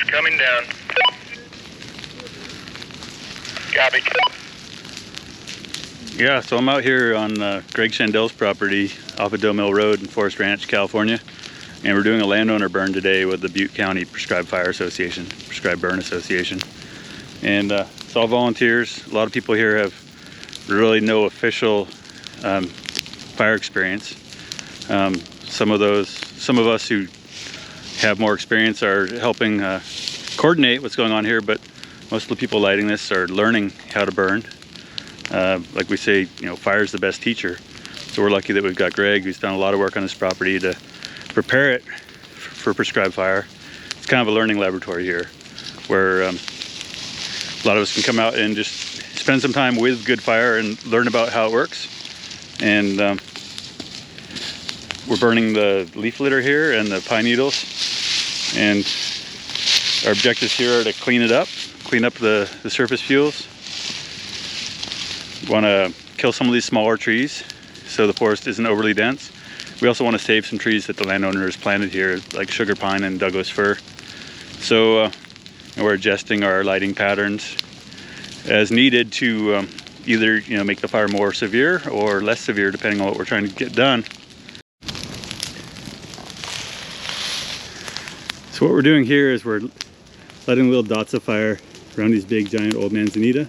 It's coming down. Copy. Yeah, so I'm out here on Greg Shandel's property off of Doe Mill Road in Forest Ranch, California. And we're doing a landowner burn today with the Butte County Prescribed Fire Association, Prescribed Burn Association. And it's all volunteers. A lot of people here have really no official fire experience. Some of us who have more experience are helping coordinate what's going on here, but most of the people lighting this are learning how to burn. Like we say, fire's the best teacher. So we're lucky that we've got Greg, who's done a lot of work on this property to prepare it for prescribed fire. It's kind of a learning laboratory here, where a lot of us can come out and just spend some time with good fire and learn about how it works. And we're burning the leaf litter here and the pine needles. And our objectives here are to clean it up, clean up the surface fuels. We want to kill some of these smaller trees so the forest isn't overly dense. We also want to save some trees that the landowner has planted here, like sugar pine and Douglas fir. So we're adjusting our lighting patterns as needed to either make the fire more severe or less severe, depending on what we're trying to get done. So what we're doing here is we're letting little dots of fire around these big giant old manzanita,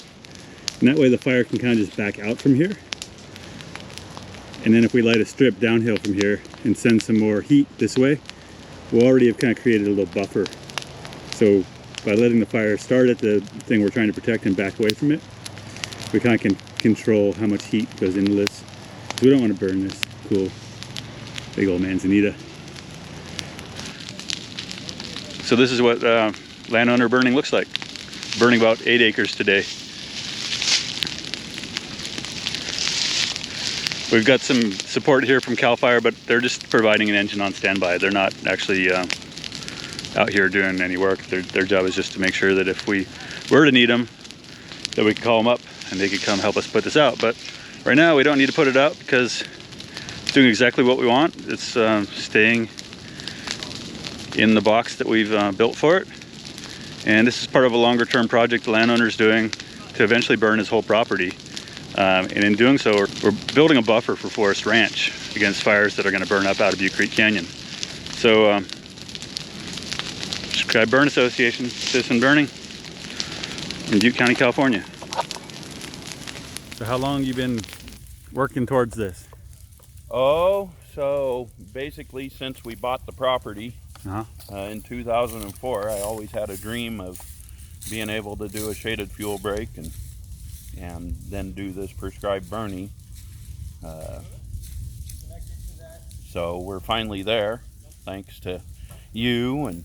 and that way the fire can kind of just back out from here. And then if we light a strip downhill from here and send some more heat this way, we'll already have kind of created a little buffer. So by letting the fire start at the thing we're trying to protect and back away from it, we kind of can control how much heat goes into this. So we don't want to burn this cool big old manzanita. So this is what landowner burning looks like. Burning about 8 acres today. We've got some support here from CAL FIRE, but they're just providing an engine on standby. They're not actually out here doing any work. Their job is just to make sure that if we were to need them, that we can call them up and they could come help us put this out. But right now we don't need to put it out because it's doing exactly what we want. It's staying in the box that we've built for it. And this is part of a longer term project the landowner's doing to eventually burn his whole property. And in doing so, we're building a buffer for Forest Ranch against fires that are going to burn up out of Butte Creek Canyon. So, Prescribed Burn Association, Citizen Burning in Butte County, California. So how long have you been working towards this? Oh, so basically since we bought the property in 2004, I always had a dream of being able to do a shaded fuel break and then do this prescribed burning. So we're finally there, thanks to you and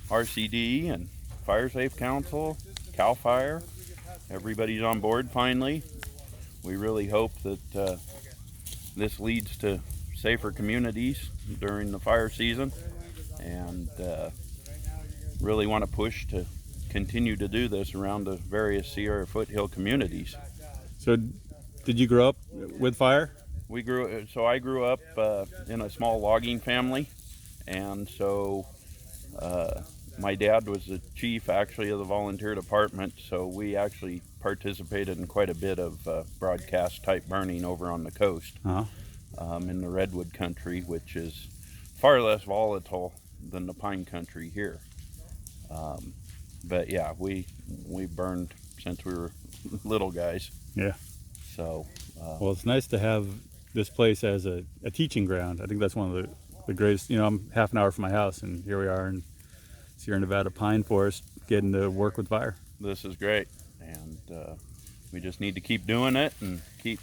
RCD and Fire Safe Council, CAL FIRE. Everybody's on board finally. We really hope that this leads to safer communities during the fire season, and really want to push to continue to do this around the various Sierra foothill communities. So did you grow up with fire? I grew up in a small logging family, and so my dad was the chief actually of the volunteer department, so we actually participated in quite a bit of broadcast type burning over on the coast in the redwood country, which is far less volatile than the pine country here. But yeah, we burned since we were little guys. Yeah. So well, it's nice to have this place as a teaching ground. I think that's one of the greatest. I'm half an hour from my house, and here we are in Sierra Nevada pine forest getting to work with fire. This is great, and we just need to keep doing it and keep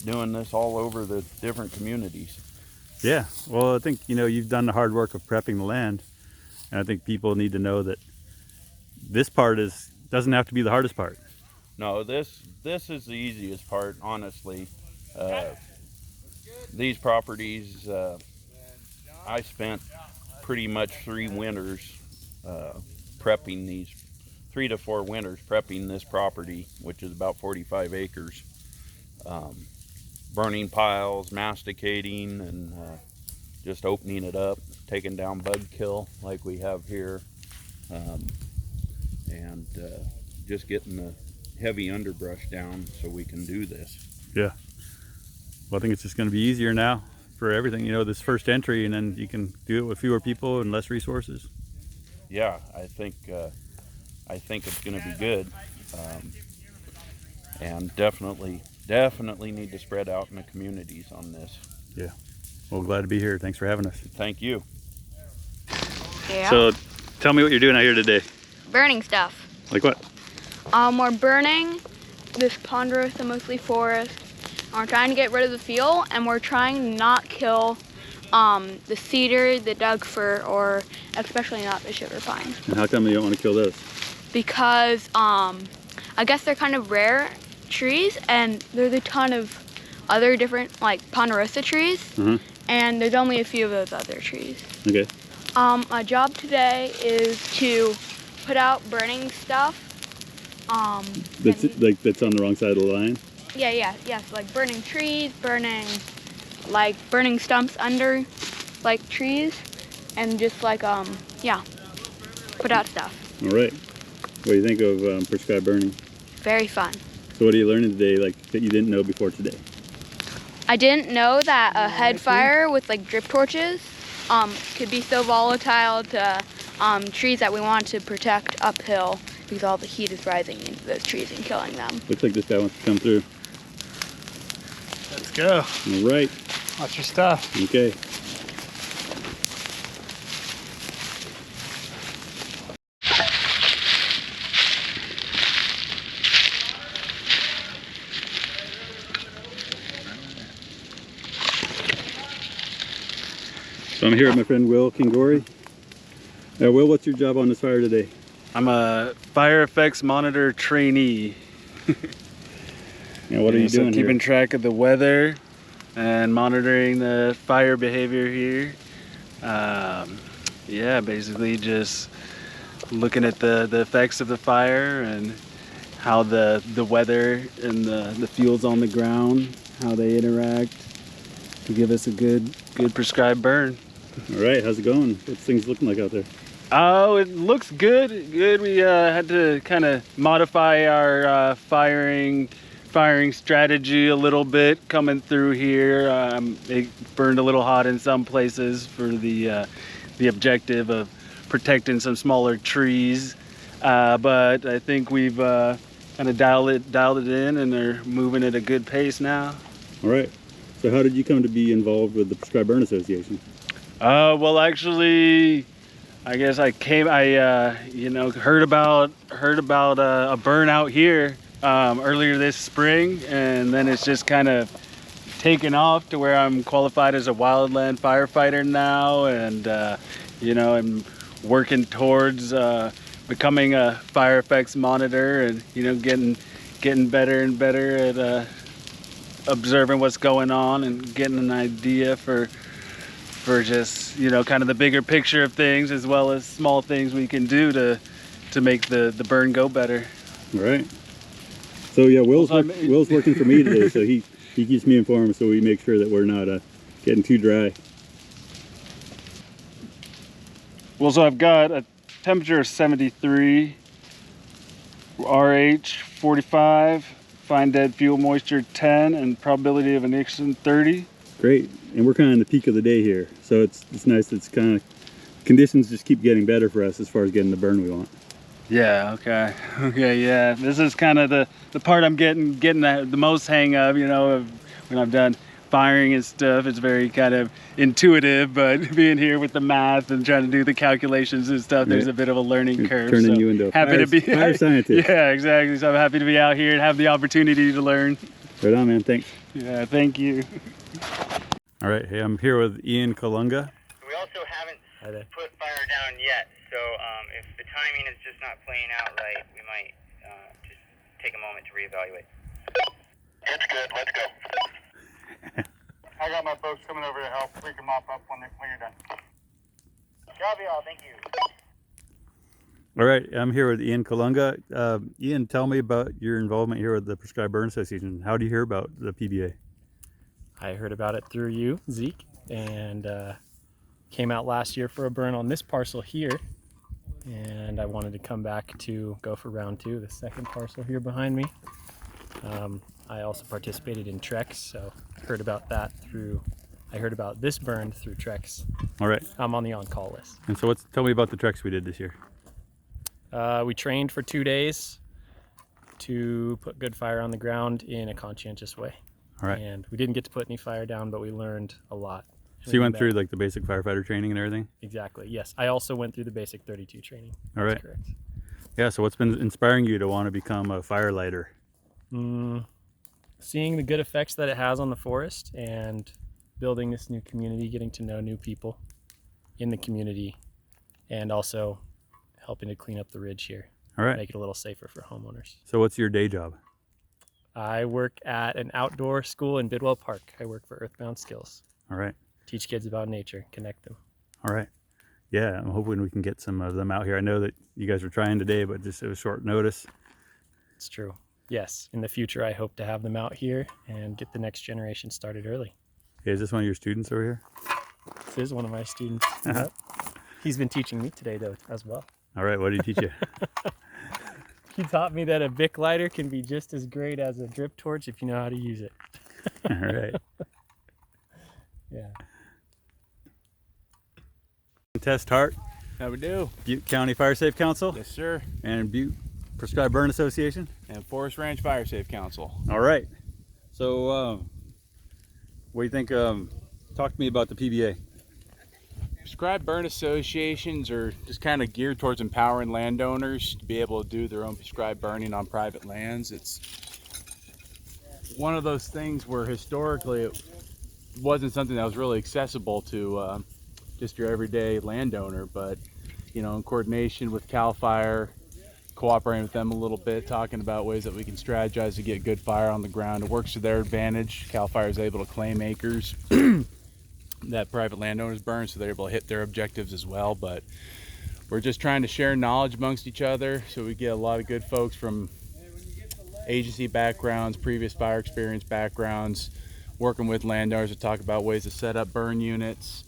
doing this all over the different communities. Yeah, well, I think you've done the hard work of prepping the land, and I think people need to know that this part doesn't have to be the hardest part. No, this is the easiest part, honestly. These properties, I spent pretty much 3 winters prepping these, 3 to 4 winters prepping this property, which is about 45 acres. Burning piles, masticating, and just opening it up, taking down bug kill like we have here, and just getting the heavy underbrush down so we can do this. Yeah. Well, I think it's just going to be easier now for everything. You know, this first entry, and then you can do it with fewer people and less resources. Yeah, I think it's going to be good, and definitely need to spread out in the communities on this. Yeah. Well, glad to be here. Thanks for having us. Thank you. Yeah. So, tell me what you're doing out here today. Burning stuff. Like what? We're burning this ponderosa, mostly forest. We're trying to get rid of the fuel, and we're trying to not kill the cedar, the Doug fir, or especially not the sugar pine. And how come you don't want to kill those? Because I guess they're kind of rare trees, and there's a ton of other different like ponderosa trees, and there's only a few of those other trees. Okay. My job today is to put out burning stuff. That's on the wrong side of the line? Yes, like burning trees, burning stumps under like trees, and just like put out stuff. All right. What do you think of prescribed burning? Very fun. So what are you learning today, like that you didn't know before today? I didn't know that a head fire with like drip torches could be so volatile to trees that we want to protect uphill, because all the heat is rising into those trees and killing them. Looks like this guy wants to come through. Let's go. All right. Watch your stuff. Okay. So I'm here with my friend Will Kingori. Will, what's your job on this fire today? I'm a fire effects monitor trainee. Now, what are you doing keeping here? track of the weather and monitoring the fire behavior here. Yeah, basically just looking at the effects of the fire and how the weather and the fuels on the ground, how they interact to give us a good prescribed burn. All right, how's it going? What's things looking like out there? Oh, it looks good. We had to kind of modify our firing strategy a little bit coming through here. It burned a little hot in some places for the objective of protecting some smaller trees. But I think we've kind of dialed it in, and they're moving at a good pace now. All right. So how did you come to be involved with the Prescribed Burn Association? Well, actually, I guess I heard about a burn out here earlier this spring, and then it's just kind of taken off to where I'm qualified as a wildland firefighter now, and I'm working towards becoming a fire effects monitor, and getting better and better at observing what's going on and getting an idea for just kind of the bigger picture of things, as well as small things we can do to make the burn go better. All right. So yeah, Will's working for me today, so he keeps me informed, so we make sure that we're not getting too dry. Well, so I've got a temperature of 73, RH 45, fine dead fuel moisture 10, and probability of ignition 30. Great. And we're kind of in the peak of the day here, so it's nice. It's kind of conditions just keep getting better for us as far as getting the burn we want. Yeah. Okay. Yeah. This is kind of the part I'm getting the most hang of. When I've done firing and stuff, it's very kind of intuitive. But being here with the math and trying to do the calculations and stuff, there's a bit of a learning curve. Turning you into a fire scientist. Yeah, exactly. So I'm happy to be out here and have the opportunity to learn. Right on, man. Thanks. Yeah. Thank you. All right. Hey, I'm here with Ian Kalunga. We also haven't put fire down yet, so if the timing is just not playing out right, we might just take a moment to reevaluate. It's good. Let's go. I got my folks coming over to help. We can mop up when you're done. Copy all. Thank you. All right. I'm here with Ian Kalunga. Ian, tell me about your involvement here with the Prescribed Burn Association. How do you hear about the PBA? I heard about it through you, Zeke, and came out last year for a burn on this parcel here. and I wanted to come back to go for round 2, the second parcel here behind me. I also participated in TREX, so I heard about this burn through TREX. All right. I'm on the on-call list. And so tell me about the TREX we did this year. We trained for 2 days to put good fire on the ground in a conscientious way. All right. And we didn't get to put any fire down, but we learned a lot. So you went through like the basic firefighter training and everything? Exactly, yes. I also went through the basic 32 training. All right. That's correct. Yeah, so what's been inspiring you to want to become a firelighter? Seeing the good effects that it has on the forest and building this new community, getting to know new people in the community, and also helping to clean up the ridge here. All right. Make it a little safer for homeowners. So what's your day job? I work at an outdoor school in Bidwell Park. I work for Earthbound Skills. All right. Teach kids about nature, connect them. All right. Yeah, I'm hoping we can get some of them out here. I know that you guys were trying today, but it was short notice. It's true. Yes, in the future I hope to have them out here and get the next generation started early. Is this one of your students over here? This is one of my students. Yep. He's been teaching me today though as well. All right, what did he teach you? He taught me that a Bic lighter can be just as great as a drip torch if you know how to use it. All right. Yeah. Test Hart, How we do? Butte County Fire Safe Council, Yes, sir. and Butte Prescribed Burn Association. And Forest Ranch Fire Safe Council. All right. So, what do you think? Talk to me about the PBA. Prescribed burn associations are just kind of geared towards empowering landowners to be able to do their own prescribed burning on private lands. It's one of those things where historically it wasn't something that was really accessible to just your everyday landowner, but you know, in coordination with CAL FIRE, cooperating with them a little bit, talking about ways that we can strategize to get good fire on the ground. It works to their advantage. CAL FIRE is able to claim acres that private landowners burn, so they're able to hit their objectives as well. But we're just trying to share knowledge amongst each other, so we get a lot of good folks from agency backgrounds, previous fire experience backgrounds, working with landowners to talk about ways to set up burn units,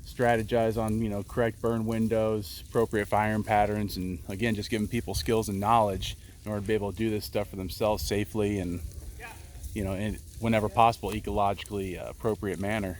strategize on, you know, correct burn windows, appropriate firing patterns, and again, just giving people skills and knowledge in order to be able to do this stuff for themselves safely and, you know, in whenever possible, ecologically appropriate manner.